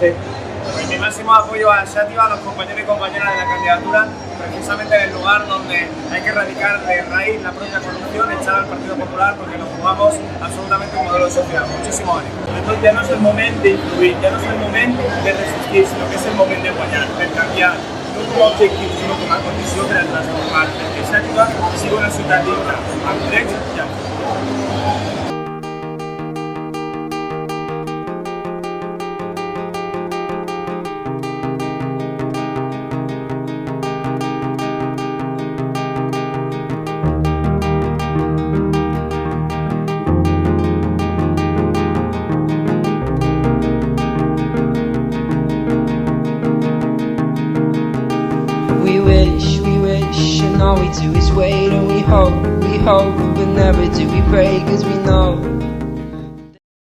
Sí. Pues mi máximo apoyo a Xàtiva, a los compañeros y compañeras de la candidatura, precisamente en el lugar donde hay que erradicar de raíz la propia corrupción, echar al Partido Popular, porque nos jugamos absolutamente un modelo de sociedad. Muchísimo ánimo. Entonces ya no es el moment d'influir, ja no és el moment de resistir, sinó que és el moment de guanyar, per canviar, no com a objectiu, sinó com a condició per a transformar, perquè Xàtiva sigui una ciutat digna, amb drets i amb We wish, and all we do is wait, and we hope, but never do we pray, 'cause we know